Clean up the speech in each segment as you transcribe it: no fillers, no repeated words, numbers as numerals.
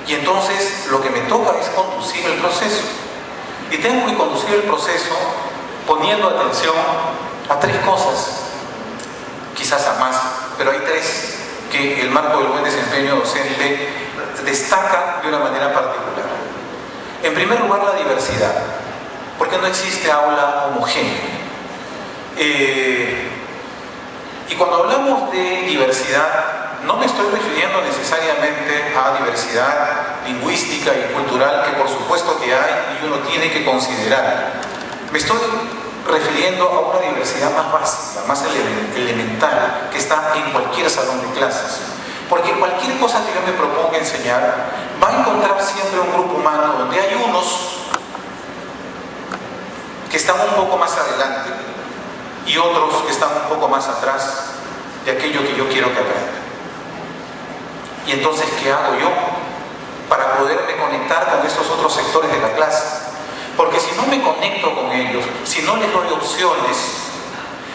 Y entonces lo que me toca es conducir el proceso. Y tengo que conducir el proceso poniendo atención a tres cosas, quizás a más, pero hay tres que el marco del buen desempeño docente destaca de una manera particular. En primer lugar, la diversidad, porque no existe aula homogénea. Y cuando hablamos de diversidad, no me estoy refiriendo necesariamente a diversidad lingüística y cultural, que por supuesto que hay y uno tiene que considerar. Me estoy refiriendo a una diversidad más básica, más elemental, que está en cualquier salón de clases. Porque cualquier cosa que yo me proponga enseñar, va a encontrar siempre un grupo humano donde hay unos que están un poco más adelante y otros que están un poco más atrás de aquello que yo quiero que aprendan. Y entonces, ¿qué hago yo para poderme conectar con estos otros sectores de la clase? Porque si no me conecto con ellos, si no les doy opciones,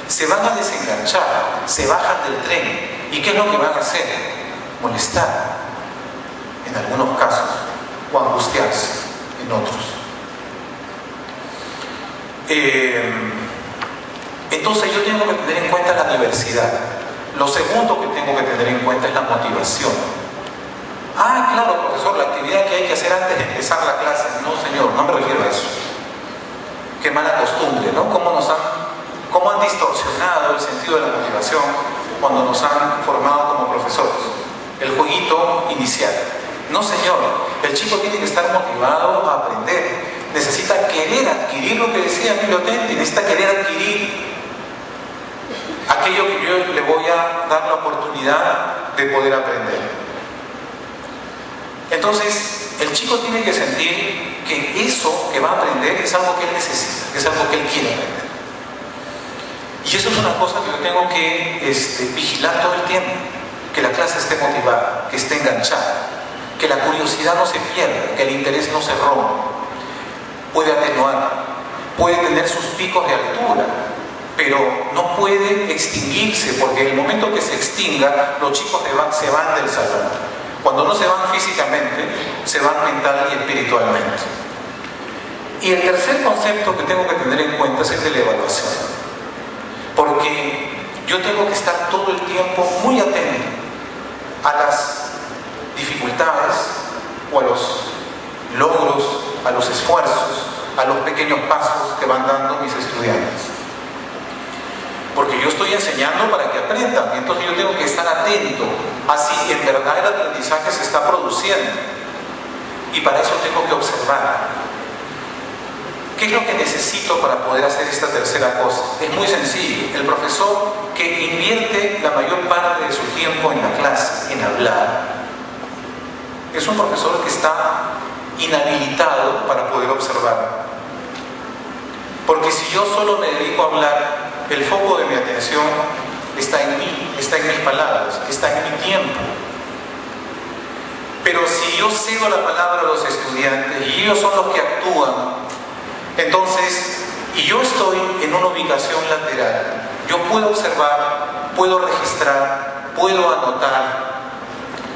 se van a desenganchar, se bajan del tren. ¿Y qué es lo que van a hacer? Molestar, en algunos casos, o angustiarse en otros. Entonces yo tengo que tener en cuenta la diversidad. Lo segundo que tengo que tener en cuenta es la motivación. Ah, claro, profesor, la actividad que hay que hacer antes de empezar la clase. No, señor, no me refiero a eso. Qué mala costumbre, ¿no? ¿Cómo han distorsionado el sentido de la motivación cuando nos han formado como profesores? El jueguito inicial. No, señor, el chico tiene que estar motivado a aprender. Necesita querer adquirir lo que decía Emilio Tenti, necesita querer adquirir aquello que yo le voy a dar la oportunidad de poder aprender. Entonces, el chico tiene que sentir que eso que va a aprender es algo que él necesita, que es algo que él quiere aprender. Y eso es una cosa que yo tengo que vigilar todo el tiempo, que la clase esté motivada, que esté enganchada, que la curiosidad no se pierda, que el interés no se rompa. Puede atenuar, puede tener sus picos de altura, pero no puede extinguirse, porque en el momento que se extinga, los chicos se van del salón. Cuando no se van físicamente, se van mental y espiritualmente. Y el tercer concepto que tengo que tener en cuenta es el de la evaluación. Porque yo tengo que estar todo el tiempo muy atento a las dificultades o a los logros, a los esfuerzos, a los pequeños pasos que van dando mis estudiantes. Porque yo estoy enseñando para que aprendan, y entonces yo tengo que estar atento a si en verdad el aprendizaje se está produciendo. Y para eso tengo que observar. ¿Qué es lo que necesito para poder hacer esta tercera cosa? Es muy sencillo. El profesor que invierte la mayor parte de su tiempo en la clase, en hablar, es un profesor que está inhabilitado para poder observar. Porque si yo solo me dedico a hablar, el foco de mi atención está en mí, está en mis palabras, está en mi tiempo. Pero si yo cedo la palabra a los estudiantes y ellos son los que actúan, entonces, y yo estoy en una ubicación lateral, yo puedo observar, puedo registrar, puedo anotar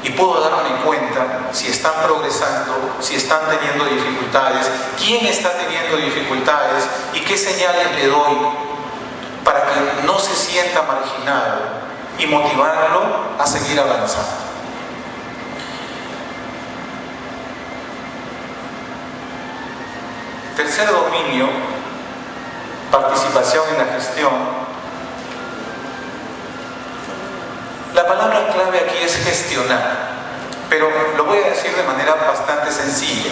y puedo darme cuenta si están progresando, si están teniendo dificultades, quién está teniendo dificultades y qué señales le doy para que no se sienta marginado y motivarlo a seguir avanzando. Tercer dominio, participación en la gestión. La palabra clave aquí es gestionar, pero lo voy a decir de manera bastante sencilla.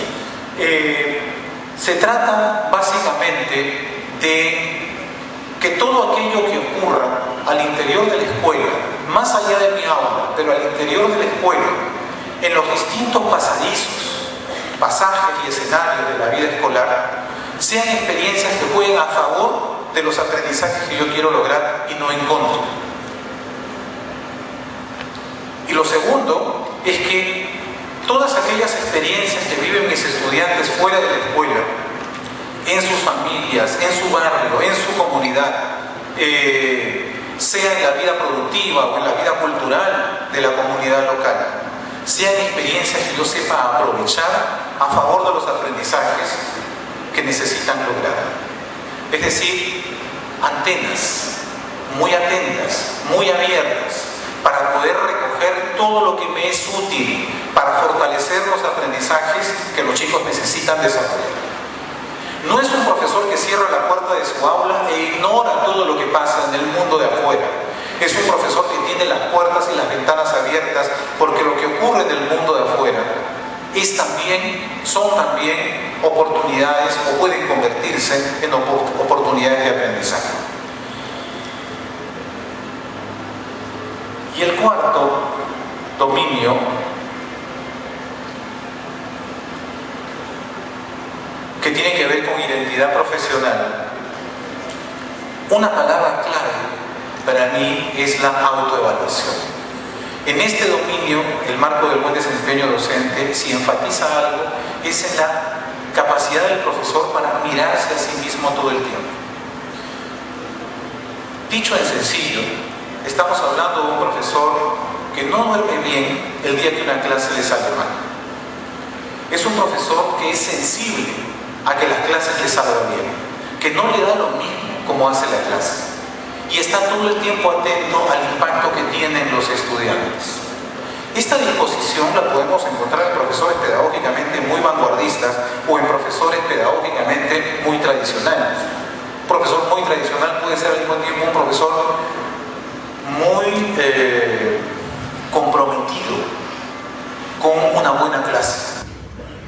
Se trata básicamente de que todo aquello que ocurra al interior de la escuela, más allá de mi aula, pero al interior de la escuela, en los distintos pasajes y escenarios de la vida escolar, sean experiencias que jueguen a favor de los aprendizajes que yo quiero lograr y no en contra. Y lo segundo es que todas aquellas experiencias que viven mis estudiantes fuera de la escuela, en sus familias, en su barrio, en su comunidad, sea en la vida productiva o en la vida cultural de la comunidad local, sean experiencias que yo sepa aprovechar a favor de los aprendizajes que necesitan lograr. Es decir, antenas muy atentas, muy abiertas, para poder recoger todo lo que me es útil para fortalecer los aprendizajes que los chicos necesitan desarrollar. No es un profesor que cierra la puerta de su aula e ignora todo lo que pasa en el mundo de afuera. Es un profesor que tiene las puertas y las ventanas abiertas, porque lo que ocurre en el mundo de afuera son también oportunidades, o pueden convertirse en oportunidades de aprendizaje. Y el cuarto dominio que tiene que ver con identidad profesional, una palabra clave para mí es la autoevaluación. En este dominio, el marco del buen desempeño docente, si enfatiza algo, es en la capacidad del profesor para mirarse a sí mismo todo el tiempo. Dicho en sencillo, estamos hablando de un profesor que no duerme bien el día que una clase le sale mal. Es un profesor que es sensible a que las clases le salgan bien, que no le da lo mismo como hace la clase, y está todo el tiempo atento al impacto que tienen los estudiantes. Esta disposición la podemos encontrar en profesores pedagógicamente muy vanguardistas o en profesores pedagógicamente muy tradicionales. Un profesor muy tradicional puede ser al mismo tiempo un profesor muy comprometido con una buena clase.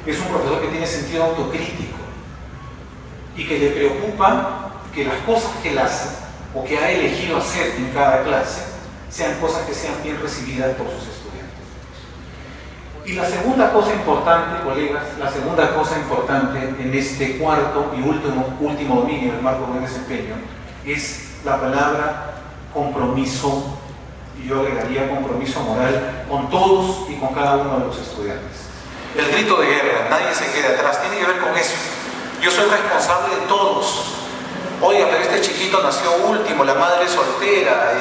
Es un profesor que tiene sentido autocrítico y que le preocupa que las cosas que él hace o que ha elegido hacer en cada clase sean cosas que sean bien recibidas por sus estudiantes. Y la segunda cosa importante, colegas, la segunda cosa importante en este cuarto y último dominio del marco de desempeño es la palabra compromiso, y yo agregaría compromiso moral con todos y con cada uno de los estudiantes. El grito de guerra, nadie se quede atrás, tiene que ver con eso. Yo soy responsable de todos. Oiga, pero este chiquito nació último, la madre es soltera,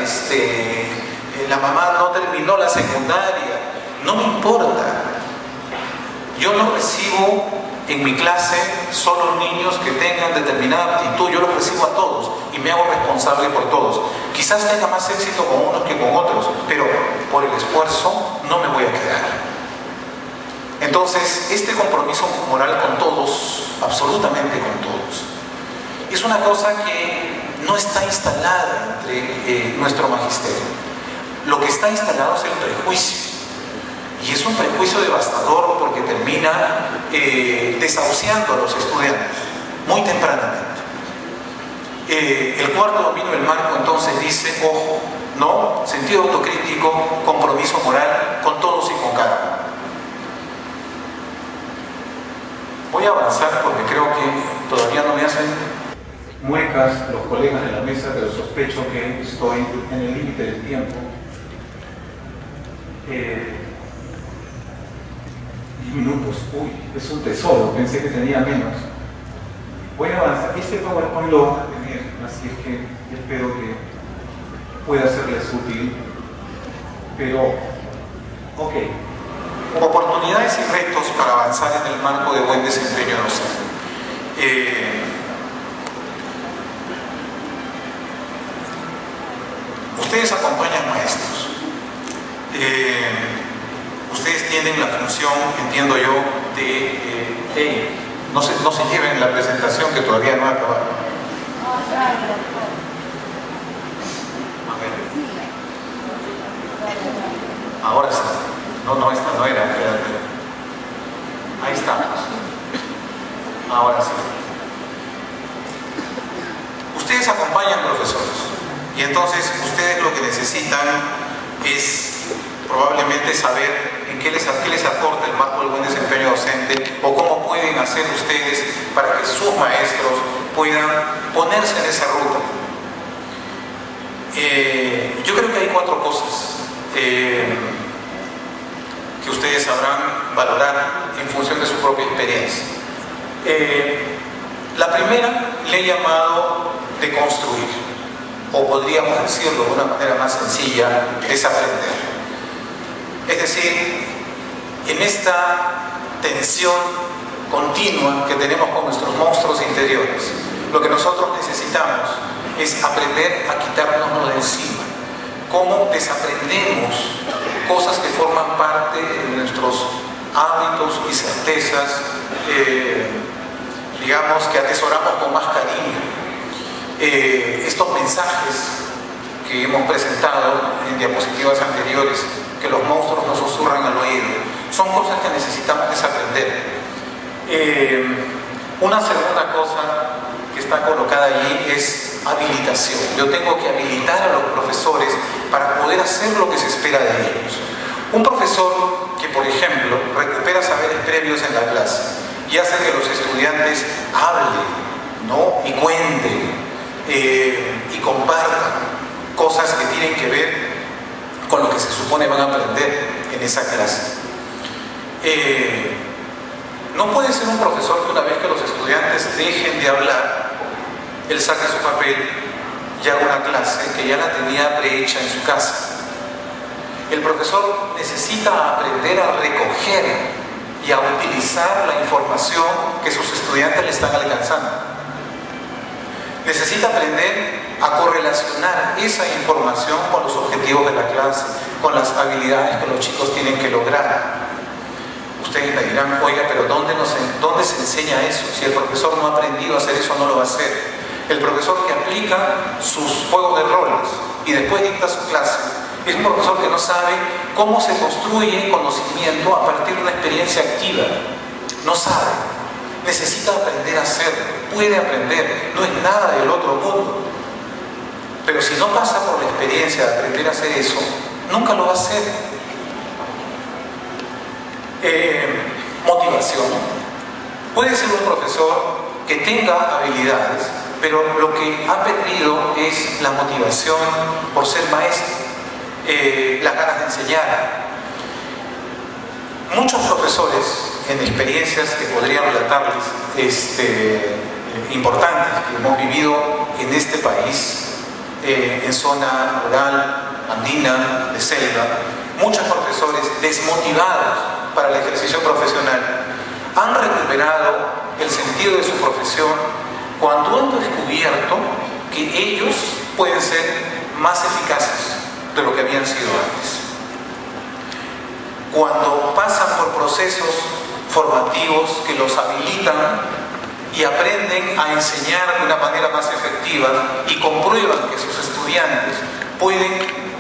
la mamá no terminó la secundaria. No me importa. Yo no recibo en mi clase solo niños que tengan determinada aptitud, yo los recibo a todos y me hago responsable por todos. Quizás tenga más éxito con unos que con otros, pero por el esfuerzo no me voy a quedar. Entonces, este compromiso moral con todos, absolutamente con todos, es una cosa que no está instalada entre nuestro magisterio. Lo que está instalado es el prejuicio. Y es un prejuicio devastador porque termina desahuciando a los estudiantes muy tempranamente. El cuarto dominio del marco entonces dice, ojo, no, sentido autocrítico, compromiso moral con todos y con cada uno. Voy a avanzar porque creo que todavía no me hacen muecas los colegas de la mesa, pero sospecho que estoy en el límite del tiempo. 10 minutos, uy, es un tesoro, pensé que tenía menos. Voy a avanzar. Este PowerPoint lo van a tener, así es que espero que pueda serles útil. Pero, ok. Oportunidades y retos para avanzar en el marco de buen desempeño docente. Ustedes acompañan maestros. Ustedes tienen la función, entiendo yo, de no se lleven la presentación que todavía no ha acabado. Ahora sí. No, esta no era. Ahí estamos. Ahora sí. Ustedes acompañan profesores y entonces ustedes lo que necesitan es probablemente saber qué les aporta el marco del buen desempeño docente o cómo pueden hacer ustedes para que sus maestros puedan ponerse en esa ruta. Yo creo que hay 4 cosas que ustedes sabrán valorar en función de su propia experiencia. La primera le he llamado de construir, o podríamos decirlo de una manera más sencilla, desaprender. Es decir, en esta tensión continua que tenemos con nuestros monstruos interiores, lo que nosotros necesitamos es aprender a quitárnoslo de encima. Cómo desaprendemos cosas que forman parte de nuestros hábitos y certezas, digamos, que atesoramos con más cariño. Estos mensajes que hemos presentado en diapositivas anteriores, que los monstruos nos susurran al oído, son cosas que necesitamos desaprender. Una segunda cosa que está colocada allí es habilitación. Yo tengo que habilitar a los profesores para poder hacer lo que se espera de ellos. Un profesor que, por ejemplo, recupera saberes previos en la clase y hace que los estudiantes hablen, ¿no?, y cuenten y compartan cosas que tienen que ver con lo que se supone van a aprender en esa clase. No puede ser un profesor que una vez que los estudiantes dejen de hablar, él saque su papel y haga una clase que ya la tenía prehecha en su casa. El profesor necesita aprender a recoger y a utilizar la información que sus estudiantes le están alcanzando. Necesita aprender a correlacionar esa información con los objetivos de la clase, con las habilidades que los chicos tienen que lograr. Ustedes me dirán, oiga, pero ¿dónde se enseña eso? Si el profesor no ha aprendido a hacer eso, no lo va a hacer. El profesor que aplica sus juegos de roles y después dicta su clase es un profesor que no sabe cómo se construye conocimiento a partir de una experiencia activa. No sabe. Necesita aprender a hacerlo. Puede aprender. No es nada del otro mundo. Pero si no pasa por la experiencia de aprender a hacer eso, nunca lo va a hacer. Motivación. Puede ser un profesor que tenga habilidades, pero lo que ha perdido es la motivación por ser maestro, las ganas de enseñar. Muchos profesores, en experiencias que podría relatarles, importantes que hemos vivido en este país, en zona rural, andina, de selva, muchos profesores desmotivados para el ejercicio profesional han recuperado el sentido de su profesión cuando han descubierto que ellos pueden ser más eficaces de lo que habían sido antes. Cuando pasan por procesos formativos que los habilitan y aprenden a enseñar de una manera más efectiva y comprueban que sus estudiantes pueden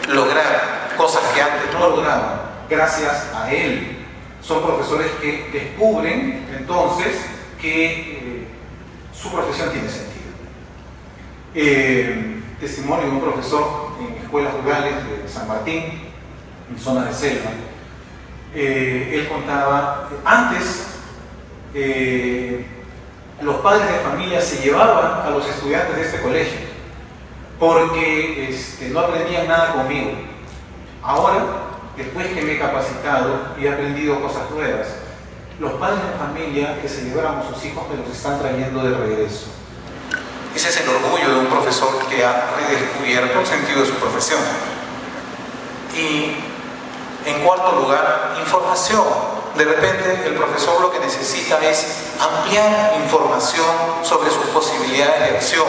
lograr cosas que antes no lograban gracias a él. Son profesores que descubren entonces que su profesión tiene sentido. Testimonio de un profesor en escuelas rurales de San Martín, en zona de selva. Él contaba, antes los padres de familia se llevaban a los estudiantes de este colegio porque no aprendían nada conmigo. Ahora, después que me he capacitado y he aprendido cosas nuevas, los padres de familia que se llevaron a sus hijos me los están trayendo de regreso. Ese es el orgullo de un profesor que ha redescubierto el sentido de su profesión. Y en cuarto lugar, información. De repente el profesor lo que necesita es ampliar información sobre sus posibilidades de acción.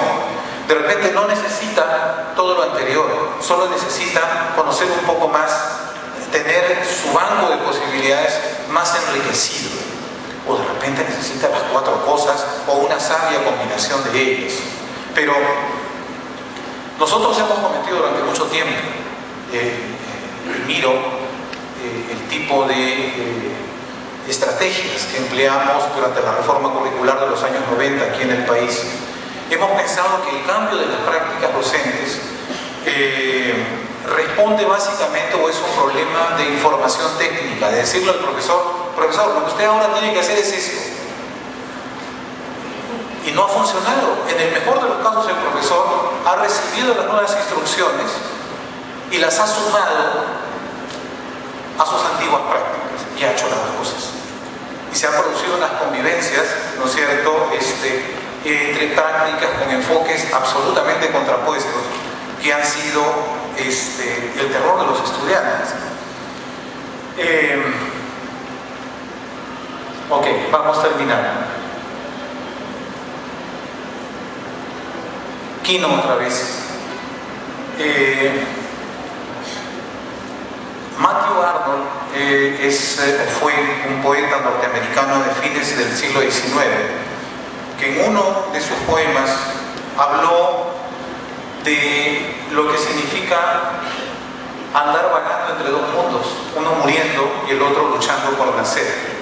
De repente no necesita todo lo anterior, solo necesita conocer un poco más, tener su banco de posibilidades más enriquecido. O de repente necesita las cuatro cosas o una sabia combinación de ellas. Pero nosotros hemos cometido durante mucho tiempo, miro el tipo de estrategias que empleamos durante la reforma curricular de los años 90 aquí en el país. Hemos pensado que el cambio de las prácticas docentes responde básicamente o es un problema de información técnica, de decirle al profesor, profesor, lo que usted ahora tiene que hacer es esto. Y no ha funcionado. En el mejor de los casos el profesor ha recibido las nuevas instrucciones y las ha sumado a sus antiguas prácticas y ha hecho las dos cosas. Y se han producido unas convivencias, ¿no es cierto?, entre prácticas con enfoques absolutamente contrapuestos que han sido el terror de los estudiantes. Ok, vamos terminando. Quino otra vez. Matthew Arnold fue un poeta norteamericano de fines del siglo XIX, que en uno de sus poemas habló de lo que significa andar vagando entre dos mundos, uno muriendo y el otro luchando por nacer.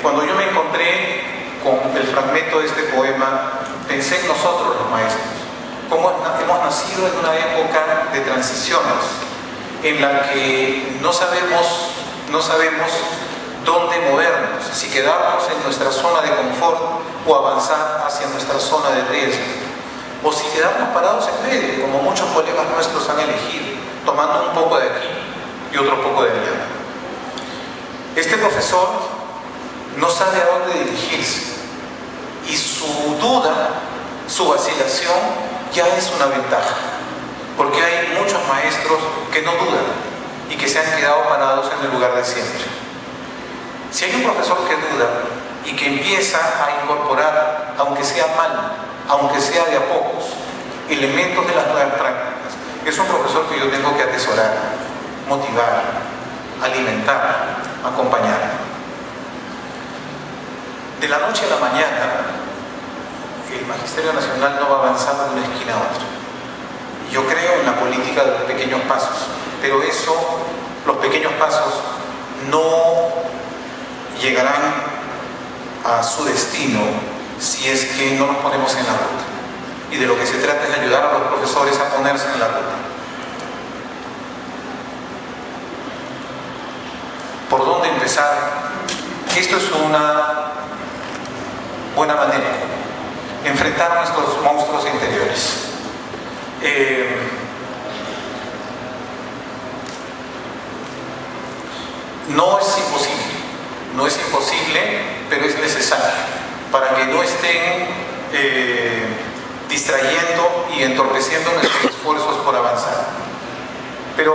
Cuando yo me encontré con el fragmento de este poema, pensé en nosotros los maestros, cómo hemos nacido en una época de transiciones, en la que no sabemos dónde movernos, si quedarnos en nuestra zona de confort o avanzar hacia nuestra zona de riesgo, o si quedarnos parados en medio, como muchos colegas nuestros han elegido, tomando un poco de aquí y otro poco de allá. Este profesor no sabe a dónde dirigirse y su duda, su vacilación ya es una ventaja, porque hay muchos maestros que no dudan y que se han quedado parados en el lugar de siempre. Si hay un profesor que duda y que empieza a incorporar, aunque sea mal, aunque sea de a pocos, elementos de las nuevas prácticas, es un profesor que yo tengo que atesorar, motivar, alimentar, acompañar. De la noche a la mañana, el Magisterio Nacional no va a avanzar de una esquina a otra. Yo creo en la política de los pequeños pasos, pero los pequeños pasos no llegarán a su destino si es que no nos ponemos en la ruta. Y de lo que se trata es de ayudar a los profesores a ponerse en la ruta. ¿Por dónde empezar? Esto es una buena manera. Enfrentar nuestros monstruos interiores. No es imposible, pero es necesario para que no estén distrayendo y entorpeciendo nuestros esfuerzos por avanzar. Pero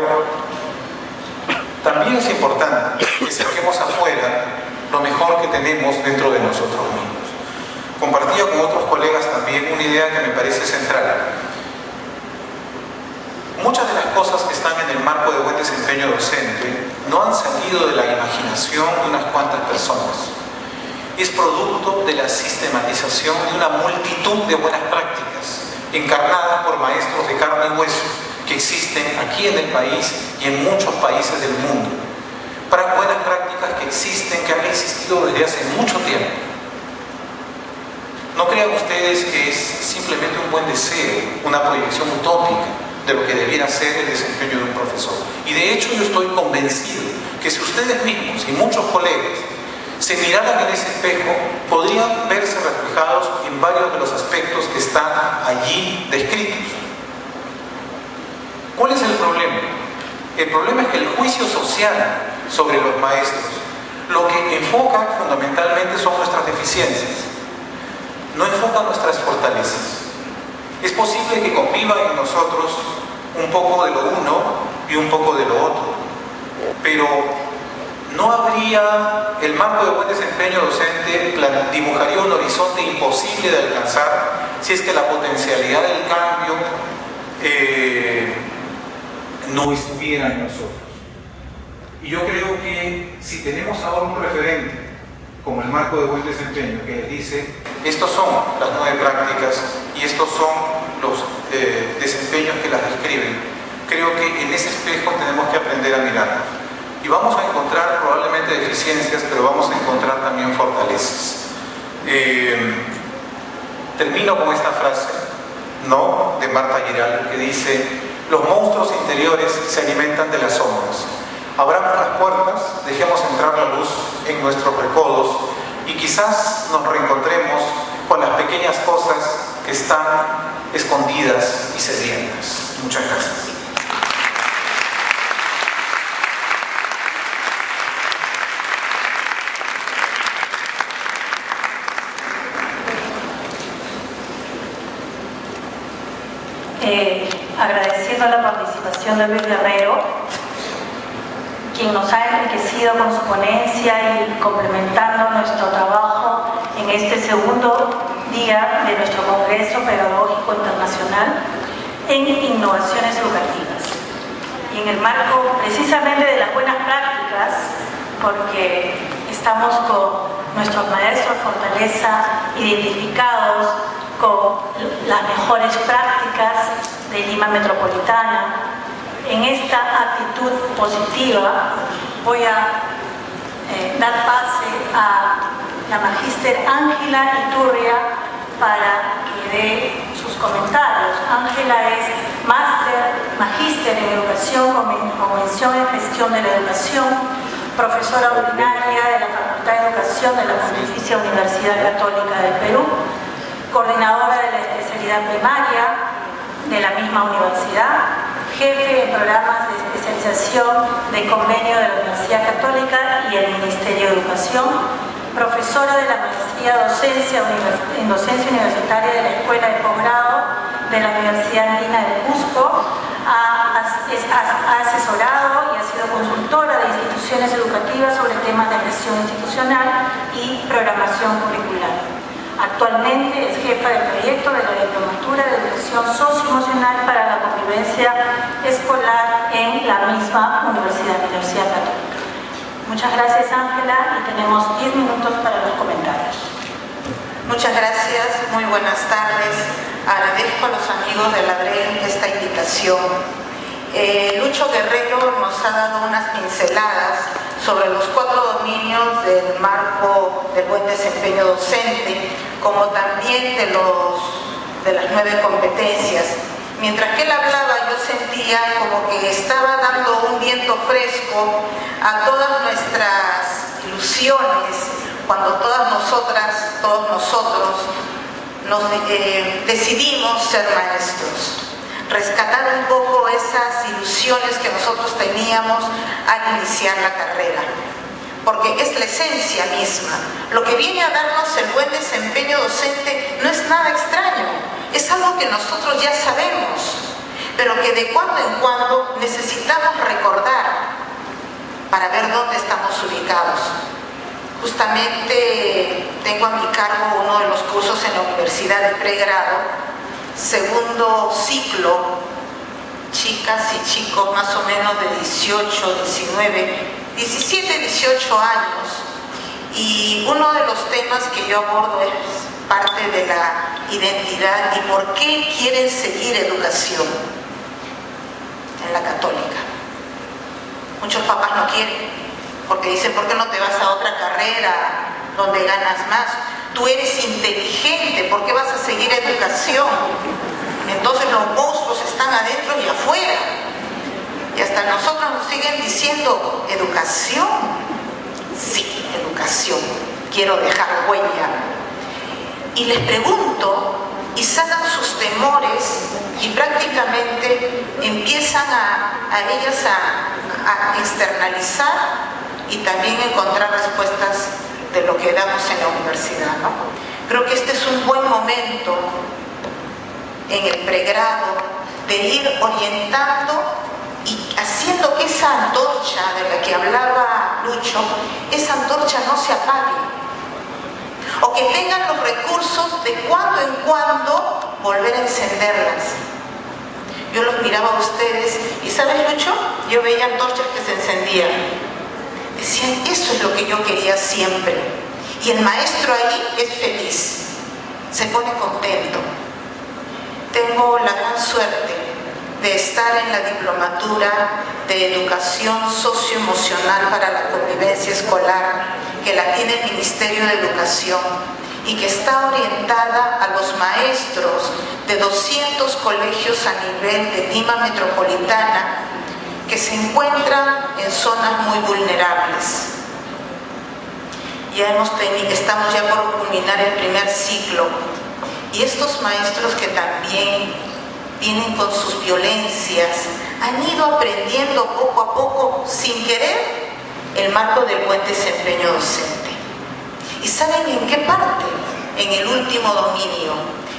también es importante que saquemos afuera lo mejor que tenemos dentro de nosotros mismos. Compartía con otros colegas también una idea que me parece central. Muchas de las cosas que están en el marco de buen desempeño docente no han salido de la imaginación de unas cuantas personas. Es producto de la sistematización de una multitud de buenas prácticas encarnadas por maestros de carne y hueso que existen aquí en el país y en muchos países del mundo. Para buenas prácticas que existen, que han existido desde hace mucho tiempo. No crean ustedes que es simplemente un buen deseo, una proyección utópica de lo que debiera ser el desempeño de un profesor. Y de hecho yo estoy convencido que si ustedes mismos y muchos colegas se miraran en ese espejo, podrían verse reflejados en varios de los aspectos que están allí descritos. ¿Cuál es el problema? El problema es que el juicio social sobre los maestros lo que enfoca fundamentalmente son nuestras deficiencias, no enfoca nuestras fortalezas. Es posible que conviva en nosotros un poco de lo uno y un poco de lo otro, pero no habría, el marco de buen desempeño docente dibujaría un horizonte imposible de alcanzar si es que la potencialidad del cambio no estuviera en nosotros. Y yo creo que si tenemos ahora un referente como el marco de buen desempeño que les dice, estos son las 9 prácticas y estos son los desempeños que las describen, creo que en ese espejo tenemos que aprender a mirarnos. Y vamos a encontrar probablemente deficiencias, pero vamos a encontrar también fortalezas. Termino con esta frase, ¿no?, de Marta Giral, que dice: los monstruos interiores se alimentan de las sombras. Abramos las puertas, dejemos entrar la luz en nuestros recodos y quizás nos reencontremos con las pequeñas cosas que están escondidas y sedientas. Muchas gracias. Agradeciendo la participación de Luis Guerrero, quien nos ha enriquecido con su ponencia y complementando nuestro trabajo en este segundo día de nuestro Congreso Pedagógico Internacional en Innovaciones Educativas. Y en el marco precisamente de las buenas prácticas, porque estamos con nuestros maestros Fortaleza identificados con las mejores prácticas de Lima Metropolitana. En esta actitud positiva voy a dar pase a la magíster Ángela Iturria para que dé sus comentarios. Ángela es magíster en Educación con mención en Gestión de la Educación, profesora ordinaria de la Facultad de Educación de la Pontificia Universidad Católica del Perú, coordinadora de la especialidad primaria de la misma universidad, jefe de programas de especialización de convenio de la Universidad Católica y el Ministerio de Educación, profesora de la maestría en docencia universitaria de la Escuela de Posgrado de la Universidad Andina de Cusco, ha asesorado y ha sido consultora de instituciones educativas sobre temas de gestión institucional y programación curricular. Actualmente es jefa del proyecto de la Diplomatura de Educación Socioemocional para la Convivencia Escolar en la misma Universidad Católica. Muchas gracias, Ángela, y tenemos 10 minutos para los comentarios. Muchas gracias, muy buenas tardes. Agradezco a los amigos de la DREN esta invitación. Lucho Guerrero nos ha dado unas pinceladas sobre los 4 dominios del marco del buen desempeño docente, como también de las 9 competencias. Mientras que él hablaba, yo sentía como que estaba dando un viento fresco a todas nuestras ilusiones, cuando todas nosotras, todos nosotros decidimos ser maestros. Rescatar un poco esas ilusiones que nosotros teníamos al iniciar la carrera, porque es la esencia misma. Lo que viene a darnos el buen desempeño docente no es nada extraño, es algo que nosotros ya sabemos, pero que de cuando en cuando necesitamos recordar para ver dónde estamos ubicados. Justamente tengo a mi cargo uno de los cursos en la Universidad de Pregrado, segundo ciclo, chicas y chicos más o menos de 18, 19, 17, 18 años, y uno de los temas que yo abordo es parte de la identidad y por qué quieren seguir educación en la católica. Muchos papás no quieren, porque dicen, ¿por qué no te vas a otra carrera donde ganas más? Tú eres inteligente, ¿por qué vas a seguir educación? Entonces los monstruos están adentro y afuera. Y hasta nosotros nos siguen diciendo, ¿educación? Sí, educación. Quiero dejar huella. Y les pregunto, y sacan sus temores, y prácticamente empiezan a ellas a externalizar y también encontrar respuestas de lo que damos en la universidad, ¿no? Creo que este es un buen momento en el pregrado de ir orientando y haciendo que esa antorcha de la que hablaba Lucho, esa antorcha no se apague, o que tengan los recursos de cuando en cuando volver a encenderlas. Yo los miraba a ustedes y, ¿sabes, Lucho? Yo veía antorchas que se encendían. Decían, eso es lo que yo quería siempre. Y el maestro ahí es feliz, se pone contento. Tengo la gran suerte de estar en la Diplomatura de Educación Socioemocional para la Convivencia Escolar, que la tiene el Ministerio de Educación y que está orientada a los maestros de 200 colegios a nivel de Lima Metropolitana que se encuentran en zonas muy vulnerables. Estamos ya por culminar el primer ciclo, y estos maestros que también vienen con sus violencias han ido aprendiendo poco a poco, sin querer, el marco del buen desempeño docente. ¿Y saben en qué parte? En el último dominio,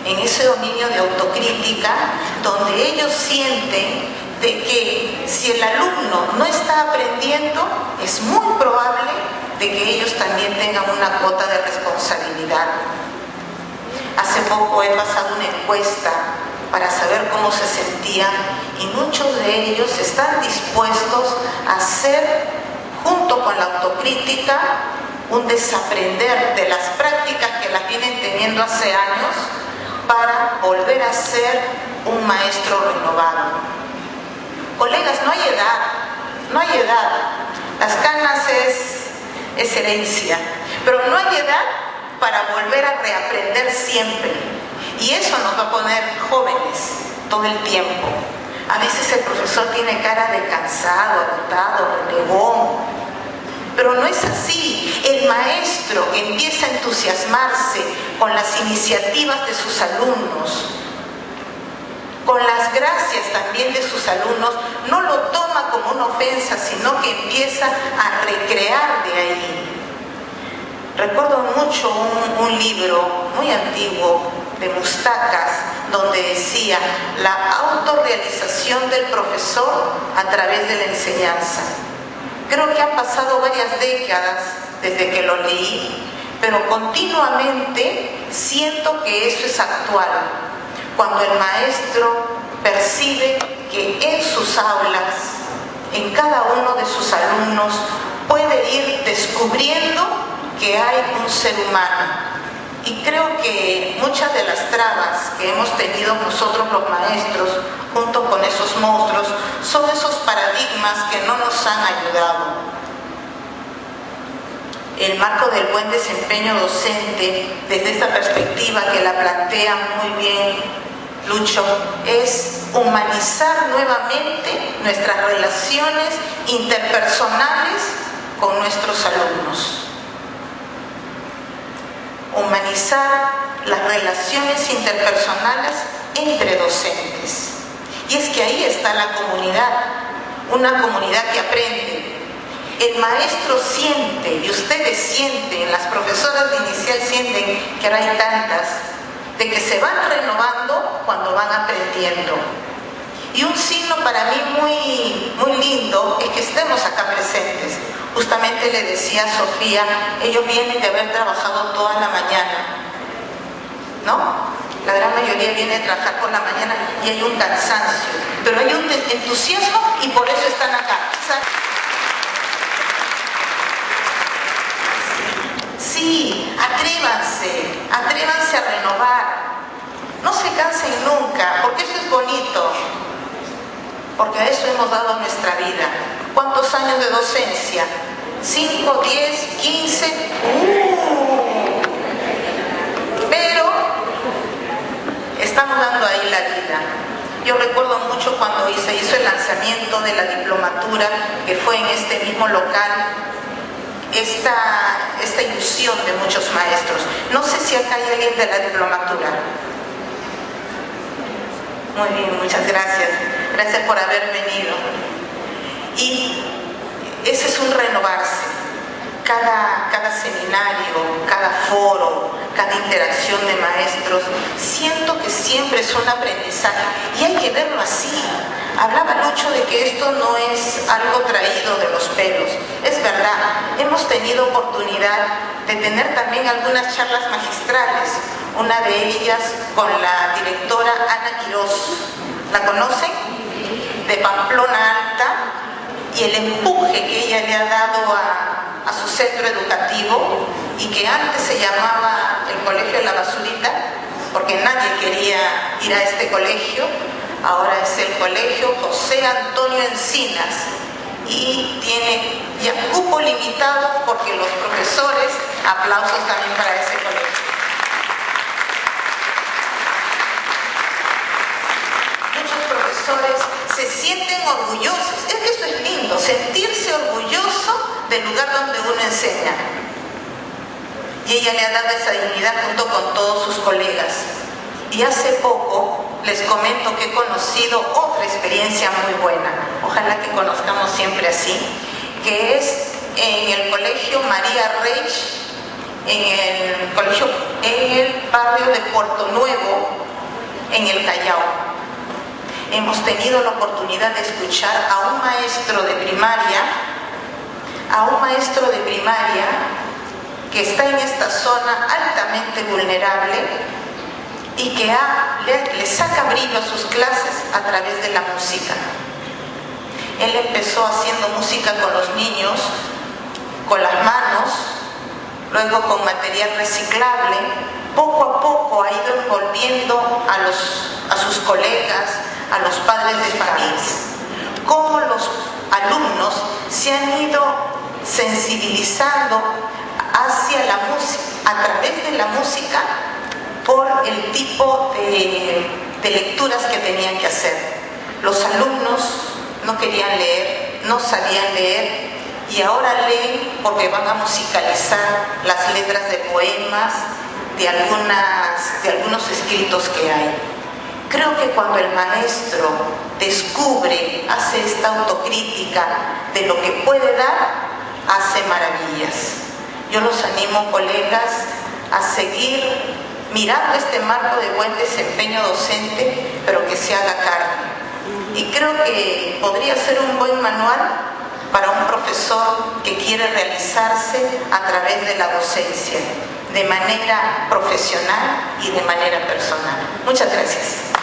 en ese dominio de autocrítica, donde ellos sienten de que si el alumno no está aprendiendo, es muy probable de que ellos también tengan una cuota de responsabilidad. Hace poco he pasado una encuesta para saber cómo se sentían y muchos de ellos están dispuestos a hacer, junto con la autocrítica, un desaprender de las prácticas que las vienen teniendo hace años para volver a ser un maestro renovado. Colegas, no hay edad, no hay edad. Las canas es herencia, pero no hay edad para volver a reaprender siempre. Y eso nos va a poner jóvenes todo el tiempo. A veces el profesor tiene cara de cansado, agotado, renegón, pero no es así. El maestro empieza a entusiasmarse con las iniciativas de sus alumnos, con las gracias también de sus alumnos. No lo toma como una ofensa, sino que empieza a recrear de ahí. Recuerdo mucho un libro muy antiguo de Mustacas, donde decía la autorrealización del profesor a través de la enseñanza. Creo que han pasado varias décadas desde que lo leí, pero continuamente siento que eso es actual. Cuando el maestro percibe que en sus aulas, en cada uno de sus alumnos, puede ir descubriendo que hay un ser humano. Y creo que muchas de las trabas que hemos tenido nosotros los maestros, junto con esos monstruos, son esos paradigmas que no nos han ayudado. El marco del buen desempeño docente, desde esta perspectiva que la plantea muy bien Lucho, es humanizar nuevamente nuestras relaciones interpersonales con nuestros alumnos. Humanizar las relaciones interpersonales entre docentes. Y es que ahí está la comunidad, una comunidad que aprende. El maestro siente, y ustedes sienten, las profesoras de inicial sienten, que ahora hay tantas, de que se van renovando cuando van aprendiendo. Y un signo para mí muy lindo es que estemos acá presentes. Justamente le decía a Sofía, ellos vienen de haber trabajado toda la mañana, ¿no? La gran mayoría viene a trabajar por la mañana y hay un cansancio, pero hay un entusiasmo y por eso están acá. Sí, atrévanse a renovar. No se cansen nunca, porque eso es bonito. Porque a eso hemos dado nuestra vida. ¿Cuántos años de docencia? 5, 10, 15. Pero estamos dando ahí la vida. Yo recuerdo mucho cuando se hizo el lanzamiento de la diplomatura, que fue en este mismo local, esta ilusión de muchos maestros. No sé si acá hay alguien de la diplomatura. Muy bien, muchas gracias. Gracias por haber venido. Y ese es un renovarse. Cada seminario, cada foro, cada interacción de maestros, siento que siempre es un aprendizaje. Y hay que verlo así. Hablaba Lucho de que esto no es algo traído de los pelos. Es verdad, hemos tenido oportunidad de tener también algunas charlas magistrales. Una de ellas con la directora Ana Quirós. ¿La conocen? De Pamplona Alta, y el empuje que ella le ha dado a su centro educativo, y que antes se llamaba el Colegio de la Basurita, porque nadie quería ir a este colegio. Ahora es el Colegio José Antonio Encinas, y tiene ya cupo limitado porque los profesores, aplausos también para ese colegio. Muchos profesores se sienten orgullosos. Es que eso es lindo, sentirse orgulloso del lugar donde uno enseña. Y ella le ha dado esa dignidad junto con todos sus colegas. Y hace poco les comento que he conocido otra experiencia muy buena. Ojalá que conozcamos siempre así, que es en el Colegio María Reich, en el barrio de Puerto Nuevo, en el Callao. hemos tenido la oportunidad de escuchar a un maestro de primaria, que está en esta zona altamente vulnerable y que le saca brillo a sus clases a través de la música. Él empezó haciendo música con los niños, con las manos, luego con material reciclable. Poco a poco ha ido envolviendo a sus colegas, a los padres de familia. Cómo los alumnos se han ido sensibilizando hacia la música, a través de la música, por el tipo de lecturas que tenían que hacer. Los alumnos no querían leer, no sabían leer, y ahora leen porque van a musicalizar las letras de poemas, de algunos escritos que hay. Creo que cuando el maestro descubre, hace esta autocrítica de lo que puede dar, hace maravillas. Yo los animo, colegas, a seguir mirando este marco de buen desempeño docente, pero que se haga carne. Y creo que podría ser un buen manual para un profesor que quiere realizarse a través de la docencia, de manera profesional y de manera personal. Muchas gracias.